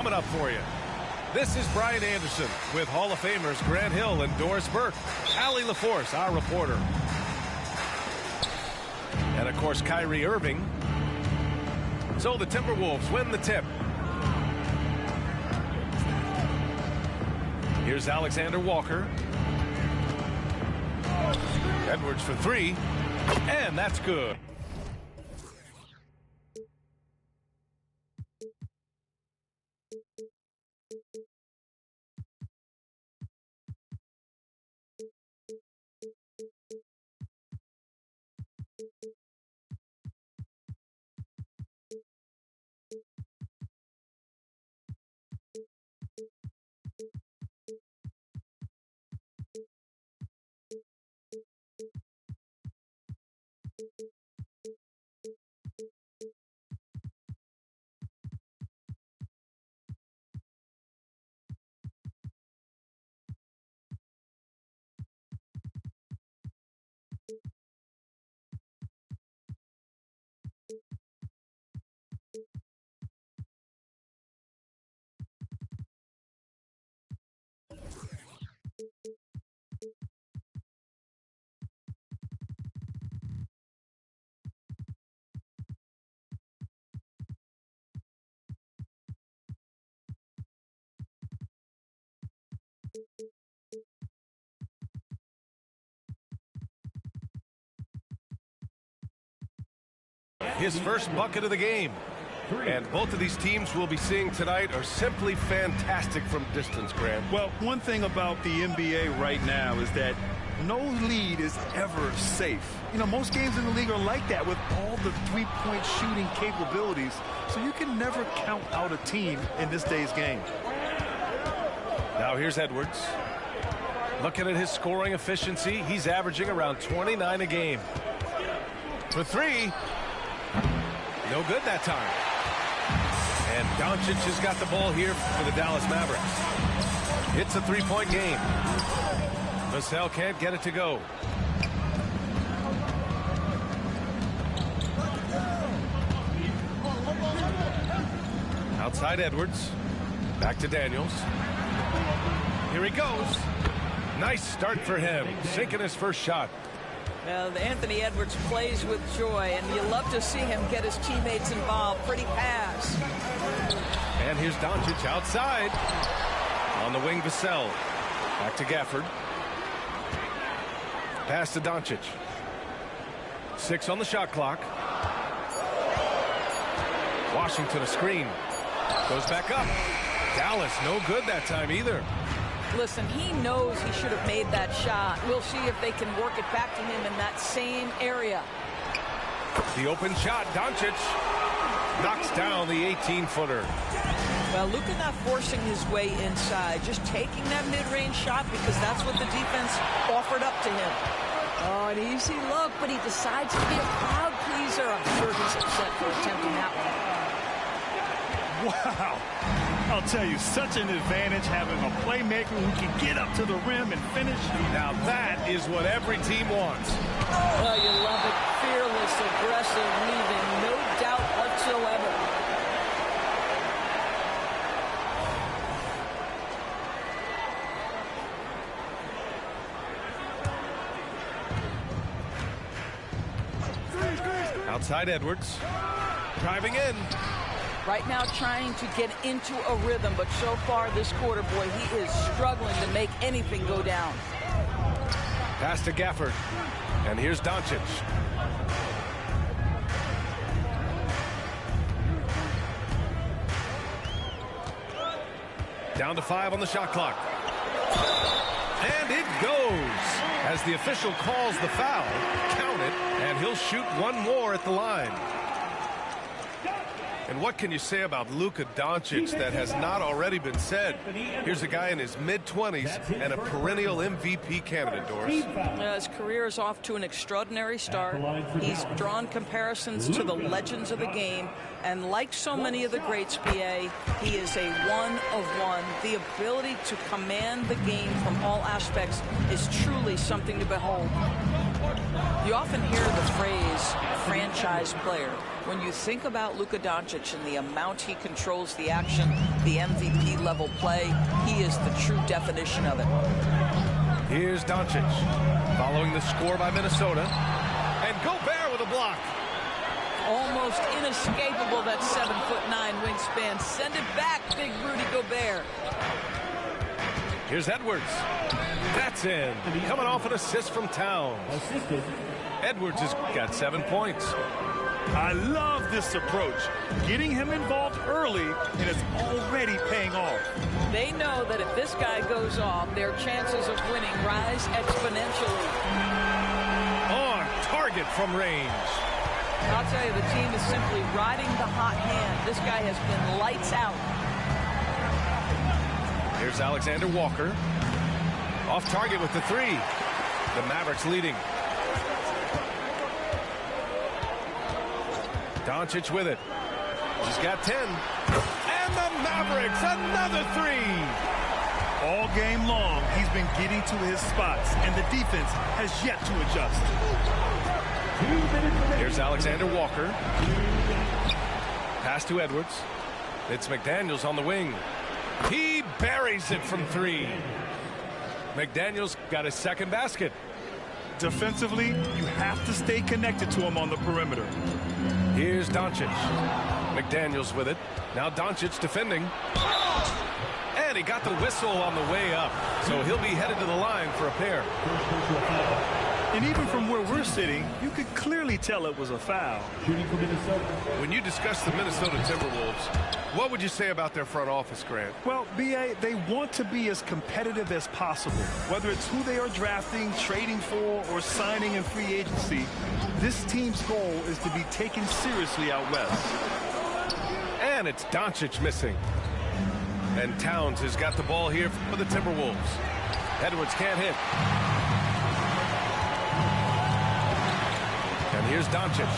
Coming up for you. This is Brian Anderson with Hall of Famers Grant Hill and Doris Burke. Allie LaForce, our reporter. And, of course, Kyrie Irving. So the Timberwolves win the tip. Here's Alexander Walker. Edwards for three. And that's good. His first bucket of the game. And both of these teams we'll be seeing tonight are simply fantastic from distance, Grant. Well, one thing about the NBA right now is that no lead is ever safe. You know, most games in the league are like that with all the three-point shooting capabilities. So you can never count out a team in this day's game. Now here's Edwards. Looking at his scoring efficiency, he's averaging around 29 a game. For three. No good that time. And Doncic has got the ball here for the Dallas Mavericks. It's a three-point game. Vassell can't get it to go. Outside Edwards. Back to Daniels. Here he goes. Nice start for him. Sinking his first shot. Well, Anthony Edwards plays with joy, and you love to see him get his teammates involved. Pretty pass. And here's Doncic outside. On the wing, Vassell. Back to Gafford. Pass to Doncic. 6 on the shot clock. Washington a screen. Goes back up. Dallas no good that time either. Listen, he knows he should have made that shot. We'll see if they can work it back to him in that same area. The open shot, Doncic knocks down the 18-footer. Well, Luka not forcing his way inside, just taking that mid-range shot because that's what the defense offered up to him. Oh, an easy look, but he decides to be a crowd pleaser. I'm sure he's upset for attempting that one. Wow. I'll tell you, such an advantage having a playmaker who can get up to the rim and finish. Now that is what every team wants. Well, you love it. Fearless, aggressive, leaving no doubt whatsoever. Outside Edwards. Driving in. Right now trying to get into a rhythm, but so far this quarter, boy, he is struggling to make anything go down. Pass to Gafford. And here's Doncic. Down to 5 on the shot clock. And it goes. As the official calls the foul, count it, and he'll shoot one more at the line. And what can you say about Luka Doncic that has not already been said? Here's a guy in his mid-20s and a perennial MVP candidate, Doris. His career is off to an extraordinary start. He's drawn comparisons to the legends of the game. And like so many of the greats, PA, he is a one of one. The ability to command the game from all aspects is truly something to behold. You often hear the phrase franchise player. When you think about Luka Doncic and the amount he controls the action, the MVP level play, he is the true definition of it. Here's Doncic following the score by Minnesota. And Gobert with a block. Almost inescapable, that 7'9" wingspan. Send it back, big Rudy Gobert. Here's Edwards. That's in. Coming off an assist from Towns. Edwards has got 7 points. I love this approach. Getting him involved early, and it's already paying off. They know that if this guy goes off, their chances of winning rise exponentially. On target from range. I'll tell you, the team is simply riding the hot hand. This guy has been lights out. Here's Alexander Walker. Off target with the 3. The Mavericks leading. Doncic with it. He's got 10. And the Mavericks, another 3. All game long, he's been getting to his spots, and the defense has yet to adjust. Here's Alexander Walker. Pass to Edwards. It's McDaniels on the wing. He buries it from 3. McDaniels got his second basket. Defensively, you have to stay connected to him on the perimeter. Here's Doncic. McDaniels with it. Now Doncic defending. And he got the whistle on the way up. So he'll be headed to the line for a pair. And even from where we're sitting, you could clearly tell it was a foul. When you discuss the Minnesota Timberwolves, what would you say about their front office, Grant? Well, B.A., they want to be as competitive as possible. Whether it's who they are drafting, trading for, or signing in free agency, this team's goal is to be taken seriously out west. And it's Doncic missing. And Towns has got the ball here for the Timberwolves. Edwards can't hit. And here's Doncic.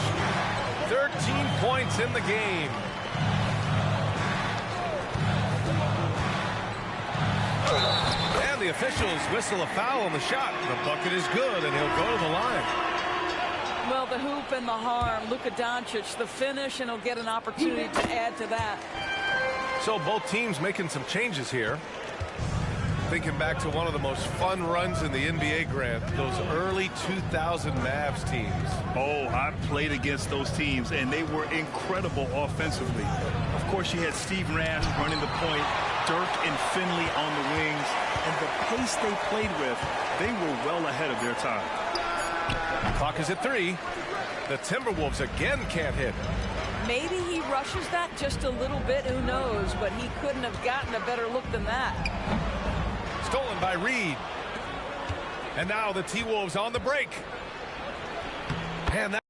13 points in the game. And the officials whistle a foul on the shot. The bucket is good, and he'll go to the line. Well, the hoop and the harm. Luka Doncic, the finish, and he'll get an opportunity to add to that. So both teams making some changes here. Thinking back to one of the most fun runs in the NBA, Grant, those early 2000 Mavs teams. Oh, I played against those teams, and they were incredible offensively. Of course, you had Steve Nash running the point, Dirk and Finley on the wings, and the pace they played with, they were well ahead of their time. Clock is at 3. The Timberwolves again can't hit. Maybe he rushes that just a little bit, who knows, but he couldn't have gotten a better look than that. Stolen by Reed. And now the T-Wolves on the break. And that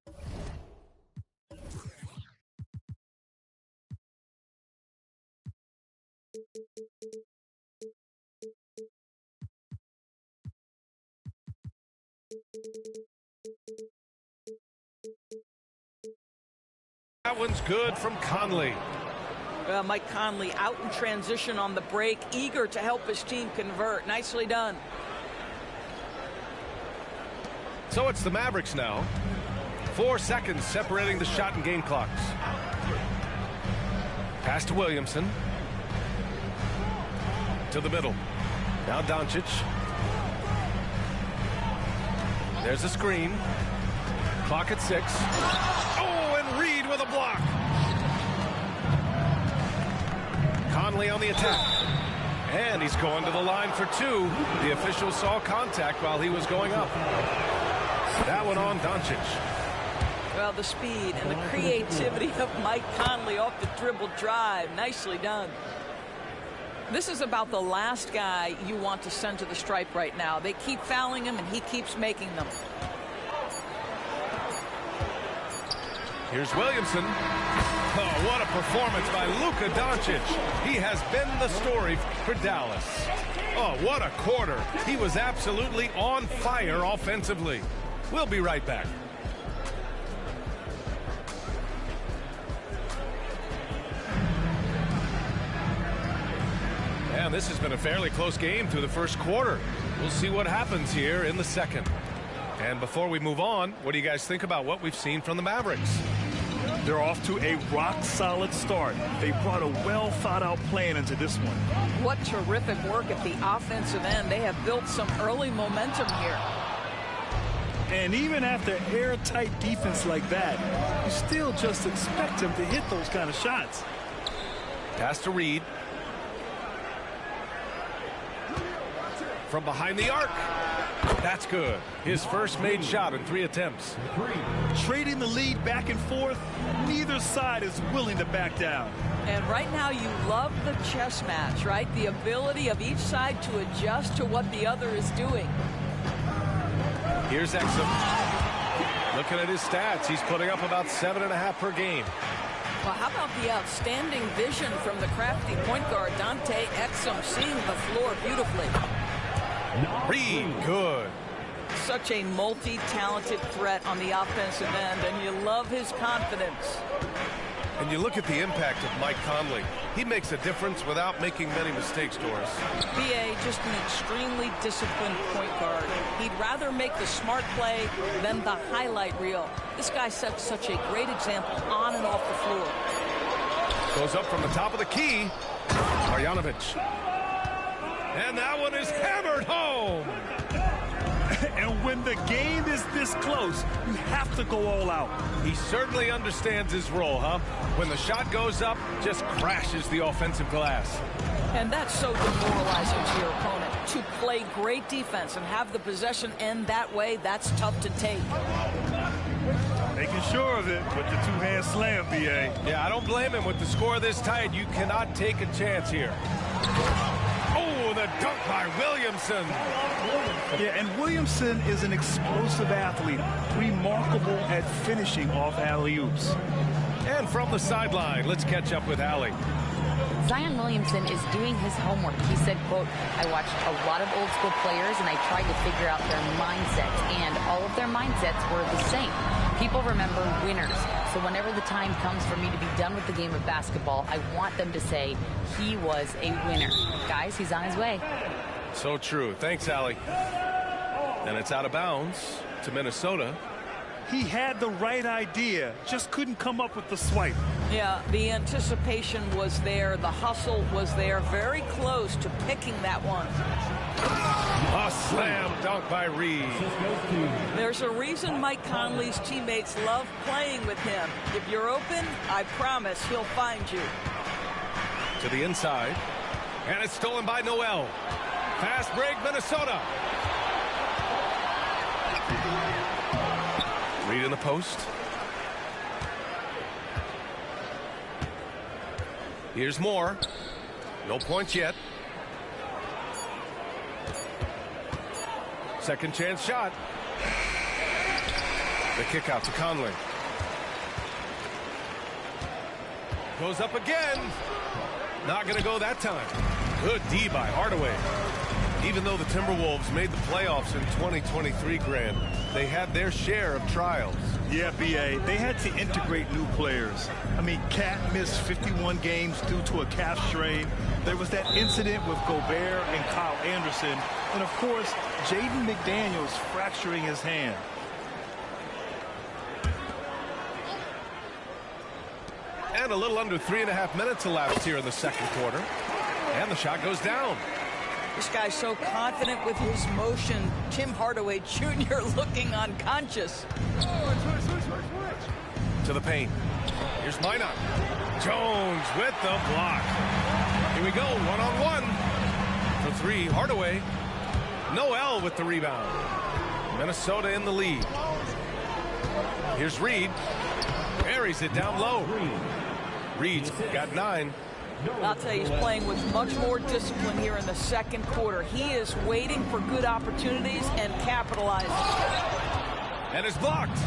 one's good from Conley. Mike Conley out in transition on the break, eager to help his team convert. Nicely done. So it's the Mavericks now. 4 seconds separating the shot and game clocks. Pass to Williamson. To the middle. Now Doncic. There's a screen. Clock at 6. Oh, and Reed with a block. Conley on the attack. And he's going to the line for 2. The official saw contact while he was going up. That one on Doncic. Well, the speed and the creativity of Mike Conley off the dribble drive. Nicely done. This is about the last guy you want to send to the stripe right now. They keep fouling him, and he keeps making them. Here's Williamson. Oh, what a performance by Luka Doncic. He has been the story for Dallas. Oh, what a quarter. He was absolutely on fire offensively. We'll be right back. And this has been a fairly close game through the first quarter. We'll see what happens here in the second. And before we move on, what do you guys think about what we've seen from the Mavericks? They're off to a rock-solid start. They brought a well-thought-out plan into this one. What terrific work at the offensive end. They have built some early momentum here. And even after airtight defense like that, you still just expect them to hit those kind of shots. Pass to Reed. From behind the arc. That's good. His first made shot in 3 attempts. Trading the lead back and forth, neither side is willing to back down. And right now you love the chess match, right? The ability of each side to adjust to what the other is doing. Here's Exum. Looking at his stats, he's putting up about 7.5 per game. Well, how about the outstanding vision from the crafty point guard, Dante Exum, seeing the floor beautifully. Reed, good. Such a multi-talented threat on the offensive end, and you love his confidence. And you look at the impact of Mike Conley. He makes a difference without making many mistakes, Doris. B.A. just an extremely disciplined point guard. He'd rather make the smart play than the highlight reel. This guy sets such a great example on and off the floor. Goes up from the top of the key. Marjanovic. And that one is hammered home. And when the game is this close, you have to go all out. He certainly understands his role, huh? When the shot goes up, just crashes the offensive glass. And that's so demoralizing to your opponent. To play great defense and have the possession end that way, that's tough to take. Making sure of it with the two-hand slam, B.A. Yeah, I don't blame him. With the score this tight, you cannot take a chance here. Oh, the dunk by Williamson. Yeah, and Williamson is an explosive athlete, remarkable at finishing off alley-oops. And from the sideline, let's catch up with Allie. Zion Williamson is doing his homework. He said, quote, I watched a lot of old school players and I tried to figure out their mindsets, and all of their mindsets were the same. People remember winners. So whenever the time comes for me to be done with the game of basketball, I want them to say he was a winner. Guys, he's on his way. So true. Thanks, Allie. And it's out of bounds to Minnesota. He had the right idea, just couldn't come up with the swipe. Yeah, the anticipation was there. The hustle was there. Very close to picking that one. A slam dunk by Reed. There's a reason Mike Conley's teammates love playing with him. If you're open, I promise he'll find you. To the inside. And it's stolen by Noel. Fast break, Minnesota. Reed in the post. Here's more. No points yet. Second chance shot. The kick out to Conley. Goes up again. Not going to go that time. Good D by Hardaway. Even though the Timberwolves made the playoffs in 2023, Grant, they had their share of trials. Yeah, B.A., they had to integrate new players. I mean, Cat missed 51 games due to a calf strain. There was that incident with Gobert and Kyle Anderson. And, of course, Jaden McDaniels fracturing his hand. And a little under 3.5 minutes elapsed here in the second quarter. And the shot goes down. This guy's so confident with his motion. Tim Hardaway Jr. looking unconscious. To the paint. Here's Minot. Jones with the block. Here we go, one-on-one. For three, Hardaway. Noel with the rebound. Minnesota in the lead. Here's Reed. Buries it down low. Reed's got 9. I'll tell you, he's playing with much more discipline here in the second quarter. He is waiting for good opportunities and capitalizing. And it's blocked.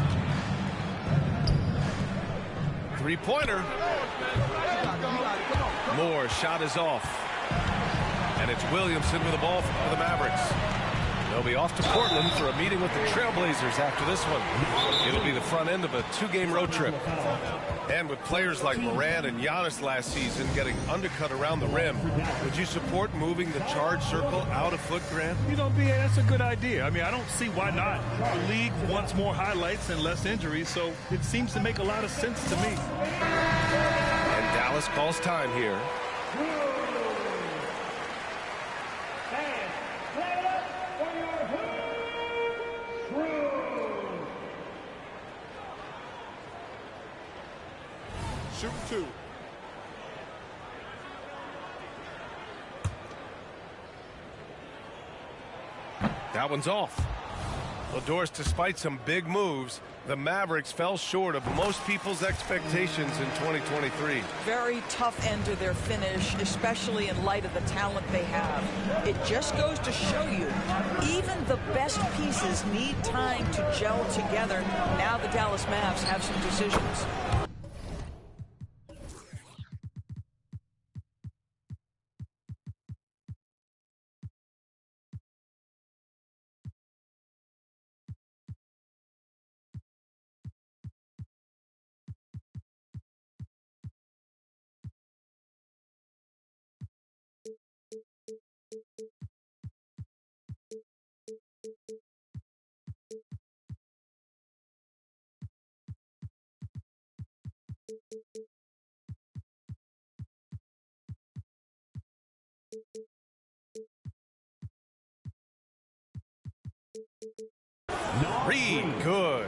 Three-pointer. Moore's shot is off. And it's Williamson with the ball for the Mavericks. They'll be off to Portland for a meeting with the Trailblazers after this one. It'll be the front end of a 2-game road trip. And with players like Morant and Giannis last season getting undercut around the rim, would you support moving the charge circle out a foot, Grant? You know, BA, that's a good idea. I mean, I don't see why not. The league wants more highlights and less injuries, so it seems to make a lot of sense to me. And Dallas calls time here. Shoot 2. That one's off. Well, Doris, despite some big moves, the Mavericks fell short of most people's expectations in 2023. Very tough end to their finish, especially in light of the talent they have. It just goes to show you, even the best pieces need time to gel together. Now the Dallas Mavs have some decisions. Reed, good.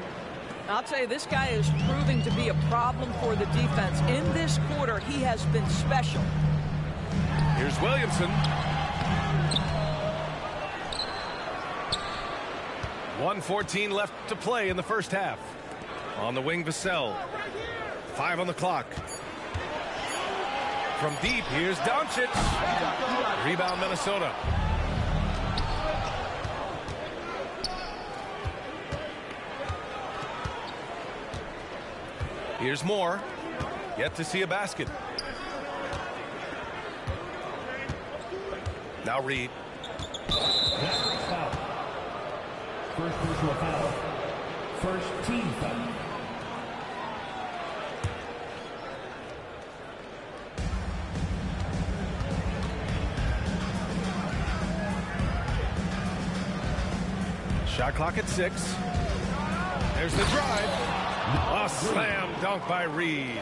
I'll tell you, this guy is proving to be a problem for the defense. In this quarter, he has been special. Here's Williamson. 1:14 left to play in the first half. On the wing, Vassell. 5 on the clock. From deep, here's Doncic. Rebound, Minnesota. Here's Moore. Yet to see a basket. Now Reed. First personal foul. First team foul. Shot clock at 6. There's the drive. A slam dunk by Reed.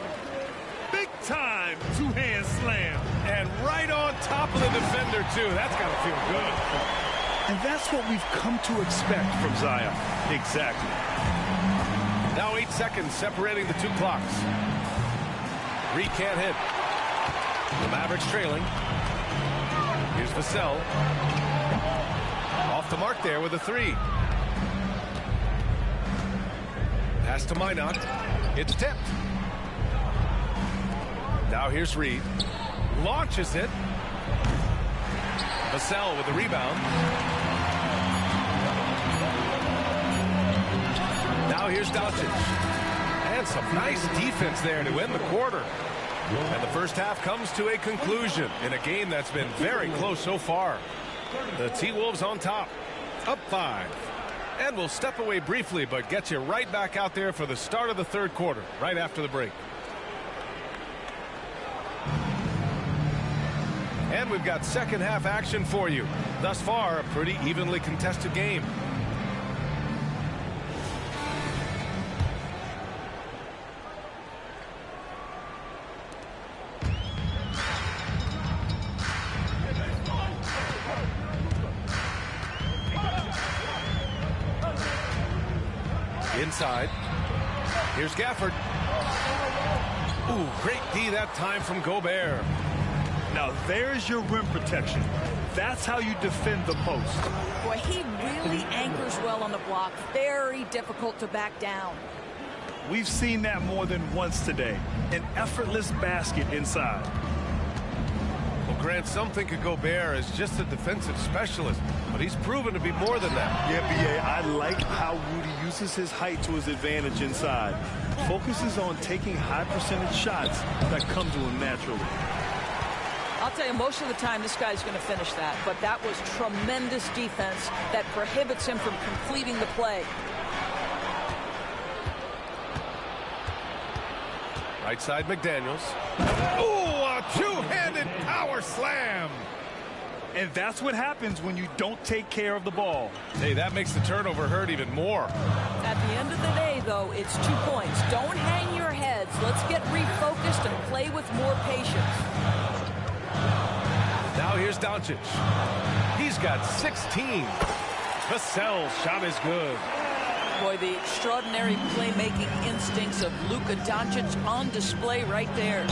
Big time two-hand slam. And right on top of the defender, too. That's got to feel good. And that's what we've come to expect from Zion. Exactly. Now 8 seconds separating the two clocks. Reed can't hit. The Mavericks trailing. Here's Vassell. Off the mark there with a 3. Pass to Minot. It's tipped. Now here's Reed. Launches it. Vassell with the rebound. Now here's Doncic. And some nice defense there to end the quarter. And the first half comes to a conclusion in a game that's been very close so far. The T-Wolves on top. Up 5. And we'll step away briefly, but get you right back out there for the start of the third quarter, right after the break. And we've got second half action for you. Thus far, a pretty evenly contested game. Inside. Here's Gafford. Ooh, great D that time from Gobert. Now there's your rim protection. That's how you defend the post. Boy, he really anchors well on the block. Very difficult to back down. We've seen that more than once today. An effortless basket inside. Well, Grant, some think of Gobert as just a defensive specialist, but he's proven to be more than that. Yeah, B.A., I like how Rudy uses his height to his advantage inside. Focuses on taking high percentage shots that come to him naturally. I'll tell you, most of the time this guy's going to finish that, but that was tremendous defense that prohibits him from completing the play. Right side McDaniels. Oh, a two-handed power slam. And that's what happens when you don't take care of the ball. Hey, that makes the turnover hurt even more. At the end of the day, though, it's 2 points. Don't hang your heads. Let's get refocused and play with more patience. Now here's Doncic. He's got 16. Vassell's shot is good. Boy, the extraordinary playmaking instincts of Luka Doncic on display right there.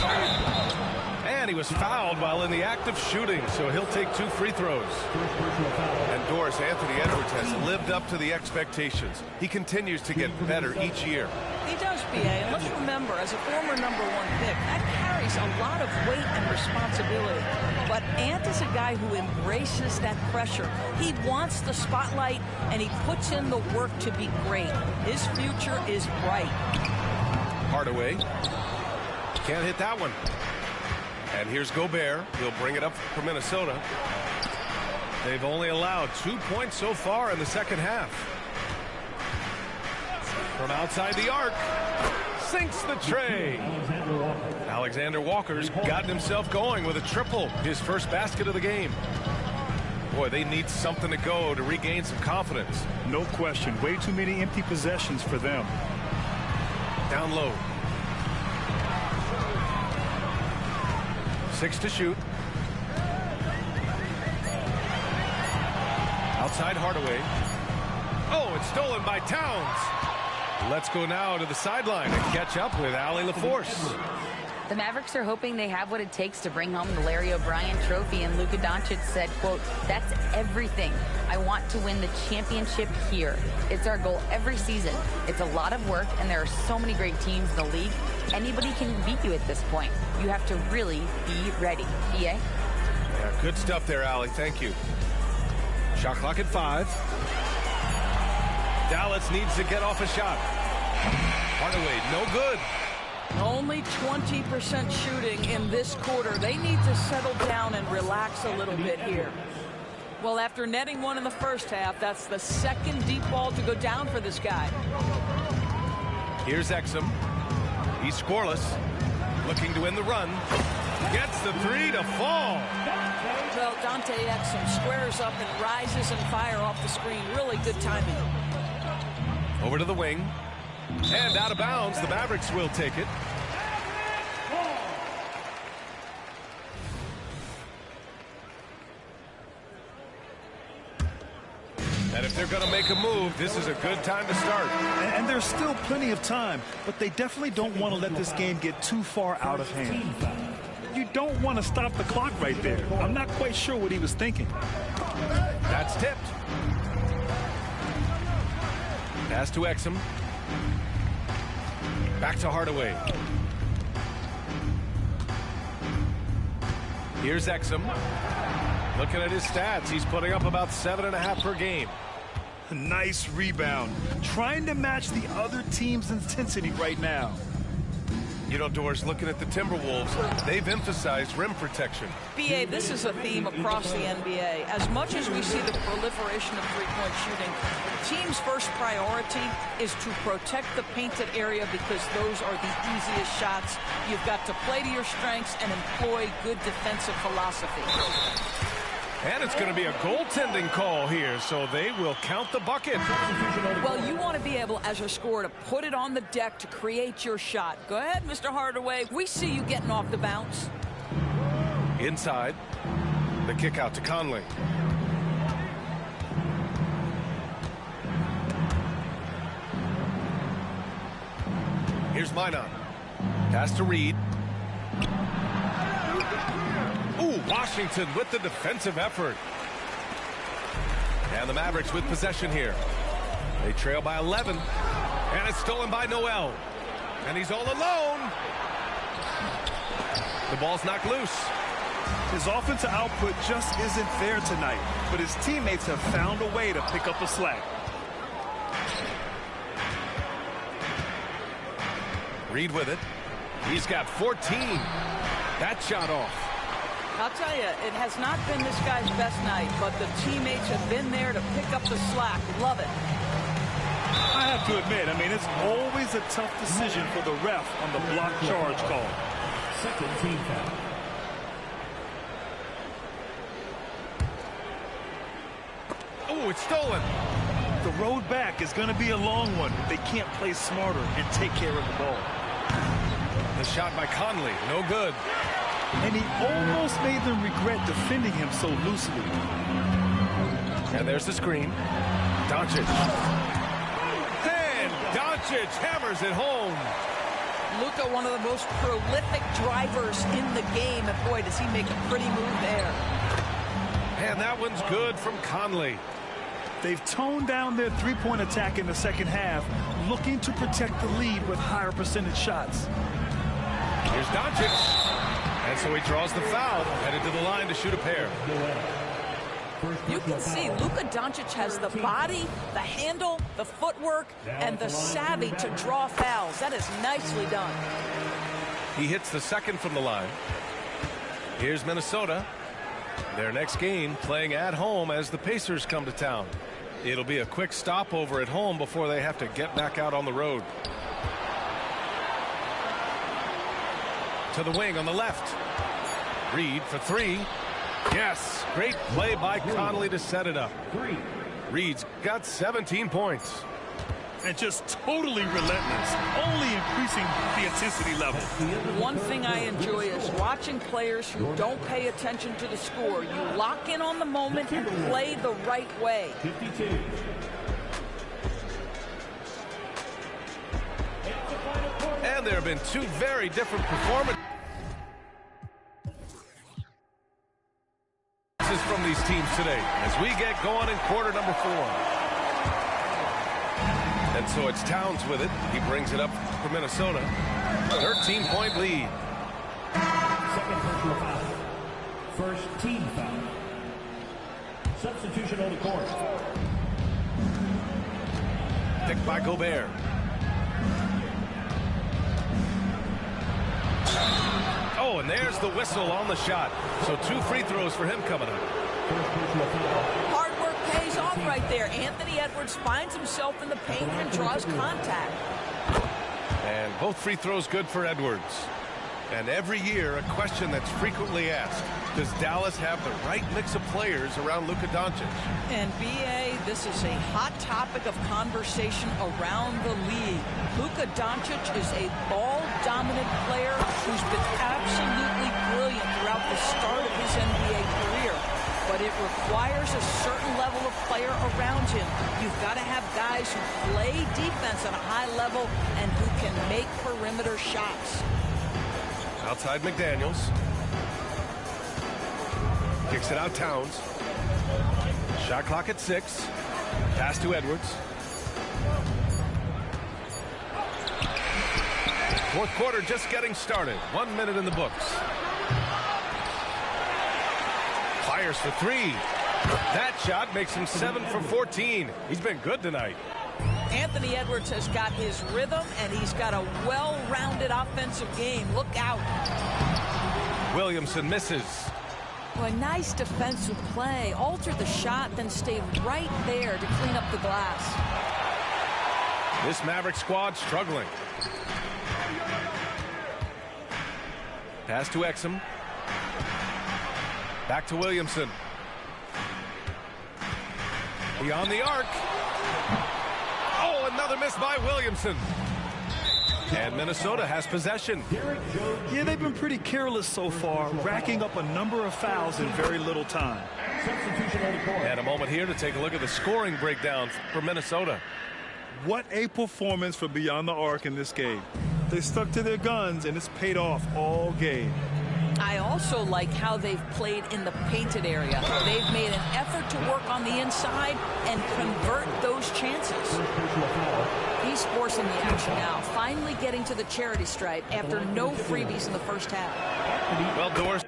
And he was fouled while in the act of shooting, so he'll take 2 free throws. And Doris, Anthony Edwards has lived up to the expectations. He continues to get better each year. He does, B.A. And let's remember, as a former #1 pick, that carries a lot of weight and responsibility. But Ant is a guy who embraces that pressure. He wants the spotlight, and he puts in the work to be great. His future is bright. Hardaway. Can't hit that one. And here's Gobert. He'll bring it up for Minnesota. They've only allowed 2 points so far in the second half. From outside the arc, sinks the tray. Alexander Walker's gotten himself going with a triple, his first basket of the game. Boy, they need something to go to regain some confidence. No question. Way too many empty possessions for them. Down low. 6 to shoot. Outside Hardaway. Oh, it's stolen by Towns. Let's go now to the sideline and catch up with Allie LaForce. The Mavericks are hoping they have what it takes to bring home the Larry O'Brien trophy, and Luka Doncic said, quote, "That's everything. I want to win the championship here. It's our goal every season. It's a lot of work, and there are so many great teams in the league. Anybody can beat you at this point. You have to really be ready." BA? Yeah, good stuff there, Allie. Thank you. Shot clock at 5. Dallas needs to get off a shot. Hardaway, no good. Only 20% shooting in this quarter. They need to settle down and relax a little bit here. Well, after netting one in the first half, that's the second deep ball to go down for this guy. Here's Exum. He's scoreless. Looking to win the run. Gets the 3 to fall. Well, Dante Exum squares up and rises and fire off the screen. Really good timing. Over to the wing. And out of bounds. The Mavericks will take it. And if they're going to make a move, this is a good time to start. And there's still plenty of time, but they definitely don't want to let this game get too far out of hand. You don't want to stop the clock right there. I'm not quite sure what he was thinking. That's tipped. Pass to Exum. Back to Hardaway. Here's Exum. Looking at his stats, he's putting up about 7.5 per game. Nice rebound. Trying to match the other team's intensity right now. You know, Doris, looking at the Timberwolves, they've emphasized rim protection. BA, this is a theme across the NBA. As much as we see the proliferation of three-point shooting, the team's first priority is to protect the painted area because those are the easiest shots. You've got to play to your strengths and employ good defensive philosophy. And it's going to be a goaltending call here, so they will count the bucket. Well, you want to be able, as a scorer, to put it on the deck to create your shot. Go ahead, Mr. Hardaway. We see you getting off the bounce. Inside. The kick out to Conley. Here's Minot. Pass to Reed. Ooh, Washington with the defensive effort. And the Mavericks with possession here. They trail by 11. And it's stolen by Noel. And he's all alone. The ball's knocked loose. His offensive output just isn't there tonight, but his teammates have found a way to pick up the slack. Reed with it. He's got 14. That shot off. I'll tell you, it has not been this guy's best night, but the teammates have been there to pick up the slack. Love it. I have to admit, I mean, it's always a tough decision for the ref on the block charge call. Second team foul. Oh, it's stolen. The road back is going to be a long one if they can't play smarter and take care of the ball. The shot by Conley, no good. And he almost made them regret defending him so loosely. And there's the screen. Doncic. And Doncic hammers it home. Luka, one of the most prolific drivers in the game, and boy, does he make a pretty move there. And that one's good from Conley. They've toned down their three-point attack in the second half, looking to protect the lead with higher percentage shots. Here's Doncic. And so he draws the foul, headed to the line to shoot a pair. You can see Luka Doncic has the body, the handle, the footwork, and the savvy to draw fouls. That is nicely done. He hits the second from the line. Here's Minnesota. Their next game playing at home as the Pacers come to town. It'll be a quick stopover at home before they have to get back out on the road. To the wing on the left. Reed for three. Yes, great play by Conley to set it up. Reed's got 17 points. And just totally relentless, only increasing the intensity level. One thing I enjoy is watching players who don't pay attention to the score. You lock in on the moment and play the right way. 52. And there have been two very different performances from these teams today as we get going in quarter number 4. And so it's Towns with it. He brings it up for Minnesota. 13-point lead. Second personal foul. First team foul. Substitution on the court. Picked by Gobert. Oh, and there's the whistle on the shot. So 2 free throws for him coming up. Hard work pays off right there. Anthony Edwards finds himself in the paint and draws contact. And both free throws good for Edwards. And every year, a question that's frequently asked, does Dallas have the right mix of players around Luka Doncic? And B.A., this is a hot topic of conversation around the league. Luka Doncic is a ball-dominant player who's been absolutely brilliant throughout the start of his NBA career. But it requires a certain level of player around him. You've got to have guys who play defense at a high level and who can make perimeter shots. Outside McDaniels. Kicks it out Towns. Shot clock at 6. Pass to Edwards. Fourth quarter just getting started. 1 minute in the books. Fires for 3. That shot makes him 7 for 14. He's been good tonight. Anthony Edwards has got his rhythm, and he's got a well-rounded offensive game. Look out. Williamson misses. Well, a nice defensive play. Alter the shot, then stay right there to clean up the glass. This Maverick squad struggling. Pass to Exum. Back to Williamson. Beyond the arc. Oh, another miss by Williamson. And Minnesota has possession. Yeah, they've been pretty careless so far, racking up a number of fouls in very little time. And a moment here to take a look at the scoring breakdown for Minnesota. What a performance for Beyond the Arc in this game. They stuck to their guns, and it's paid off all game. I also like how they've played in the painted area. They've made an effort to work on the inside and convert those chances. He's forcing the action now, finally getting to the charity stripe after no freebies in the first half. Well, Doris.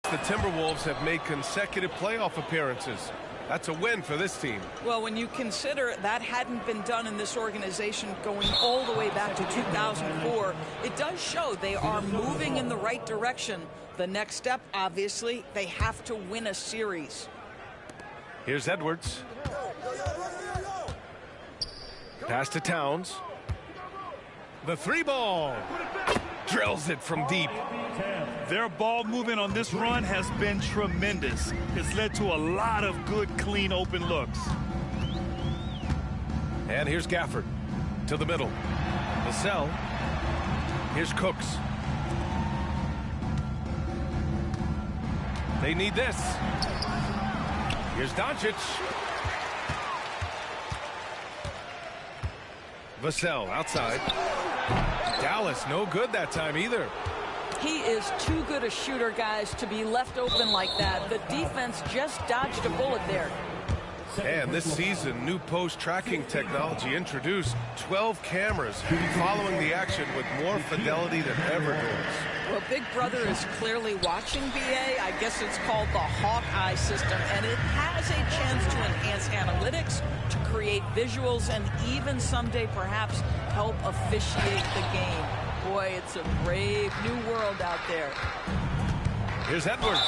The Timberwolves have made consecutive playoff appearances. That's a win for this team. Well, when you consider that hadn't been done in this organization going all the way back to 2004, it does show they are moving in the right direction. The next step, obviously, they have to win a series. Here's Edwards. Pass to Towns. The three ball. Drills it from deep. Their ball movement on this run has been tremendous. It's led to a lot of good, clean, open looks. And here's Gafford to the middle. Vassell. Here's Cooks. They need this. Here's Doncic. Vassell outside. Dallas no good that time either. He is too good a shooter, guys, to be left open like that. The defense just dodged a bullet there. And this season, new post tracking technology introduced 12 cameras following the action with more fidelity than ever does. Well, Big Brother is clearly watching BA. I guess it's called the Hawkeye system, and it has a chance to enhance analytics, to create visuals, and even someday perhaps help officiate the game. Boy, it's a brave new world out there. Here's Edwards.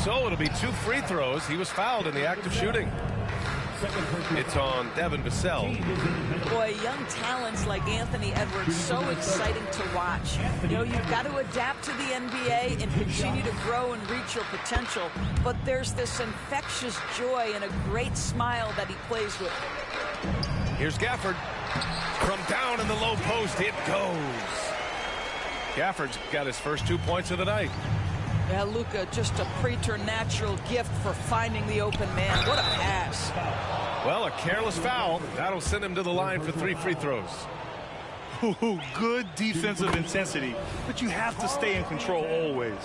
So it'll be 2 free throws. He was fouled in the act of shooting. It's on Devin Vassell. Boy, young talents like Anthony Edwards, so exciting to watch. You know, you've got to adapt to the NBA and continue to grow and reach your potential. But there's this infectious joy and a great smile that he plays with. Here's Gafford. From down in the low post, it goes. Gafford's got his first 2 points of the night. Yeah, Luka, just a preternatural gift for finding the open man. What a pass. Well, a careless foul. That'll send him to the line for 3 free throws. Ooh, good defensive intensity, but you have to stay in control always.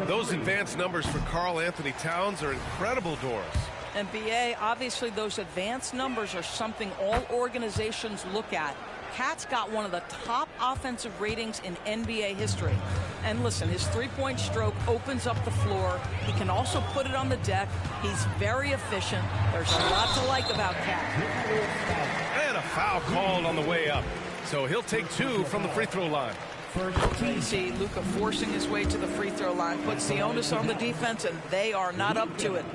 Those advanced numbers for Karl Anthony Towns are incredible, Doris. And BA, obviously those advanced numbers are something all organizations look at. Cat's got one of the top offensive ratings in NBA history. And listen, his three-point stroke opens up the floor. He can also put it on the deck. He's very efficient. There's a lot to like about Cat. And a foul called on the way up. So he'll take 2 from the free throw line. You see Luka forcing his way to the free throw line, puts the onus on the defense, and they are not up to it.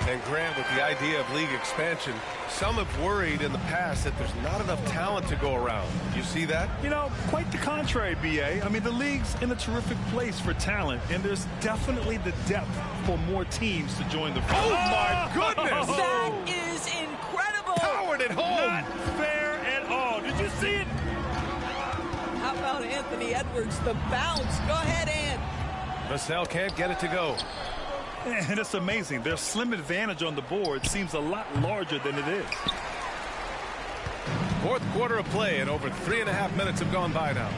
And Grant, with the idea of league expansion, some have worried in the past that there's not enough talent to go around. You see that? You know, quite the contrary, BA. I mean, the league's in a terrific place for talent, and there's definitely the depth for more teams to join the field. Oh, my goodness! That is incredible! Powered it home! Not fair at all. Did you see it? How about Anthony Edwards, the bounce? Go ahead, Ant. Vassell can't get it to go. And it's amazing. Their slim advantage on the board seems a lot larger than it is. 4th quarter of play, and over 3.5 minutes have gone by now.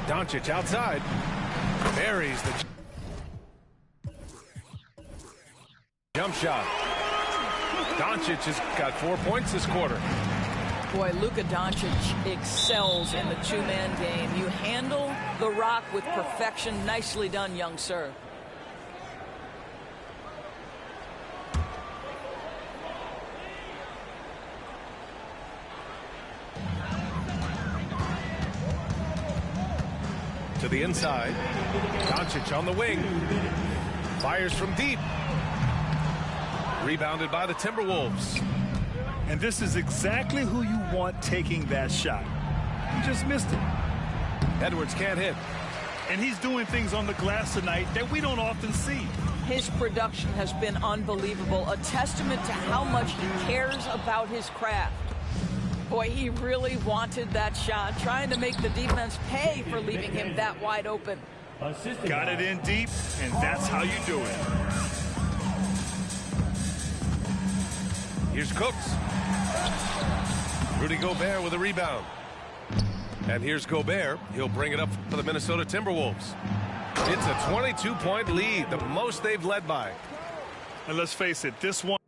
Doncic outside. Buries the jump shot. Doncic has got 4 points this quarter. Boy, Luka Doncic excels in the two-man game. You handle the rock with perfection. Nicely done, young sir. To the inside. Doncic on the wing. Fires from deep. Rebounded by the Timberwolves. And this is exactly who you want taking that shot. You just missed it. Edwards can't hit. And he's doing things on the glass tonight that we don't often see. His production has been unbelievable, a testament to how much he cares about his craft. Boy, he really wanted that shot, trying to make the defense pay for leaving him that wide open. Got it in deep, and that's how you do it. Here's Cooks. Rudy Gobert with a rebound. And here's Gobert. He'll bring it up for the Minnesota Timberwolves. It's a 22-point lead, the most they've led by. And let's face it, this one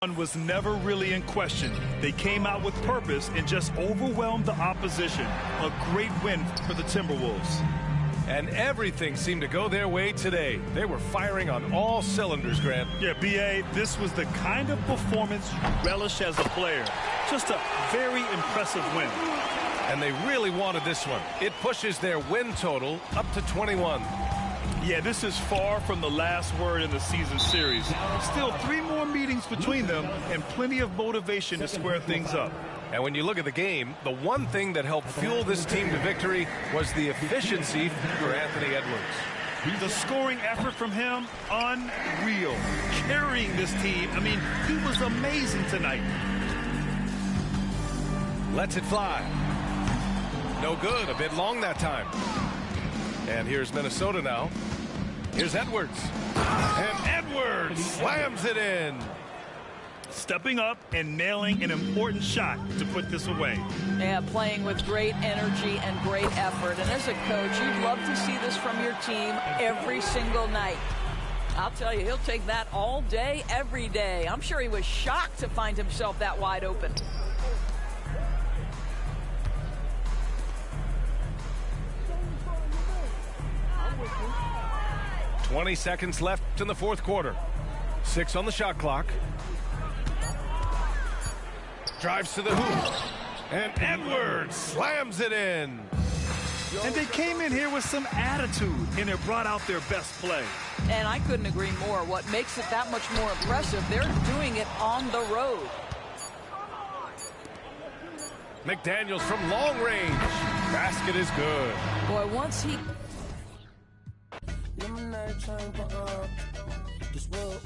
Was never really in question. They came out with purpose and just overwhelmed the opposition. A great win for the Timberwolves. And everything seemed to go their way today. They were firing on all cylinders, Grant. Yeah, B.A., this was the kind of performance you relish as a player. Just a very impressive win. And they really wanted this one. It pushes their win total up to 21. Yeah, this is far from the last word in the season series. Still 3 more meetings between them and plenty of motivation to square things up. And when you look at the game, the one thing that helped fuel this team to victory was the efficiency for Anthony Edwards. The scoring effort from him, unreal. Carrying this team, I mean, he was amazing tonight. Lets it fly. No good, a bit long that time. And here's Minnesota now. Here's Edwards. And Edwards slams it in. Stepping up and nailing an important shot to put this away. Yeah, playing with great energy and great effort. And as a coach, you'd love to see this from your team every single night. I'll tell you, he'll take that all day, every day. I'm sure he was shocked to find himself that wide open. 20 seconds left in the fourth quarter. 6 on the shot clock. Drives to the hoop. And Edwards slams it in. And they came in here with some attitude, and it brought out their best play. And I couldn't agree more. What makes it that much more impressive, they're doing it on the road. McDaniels from long range. Basket is good. Boy, once he... This world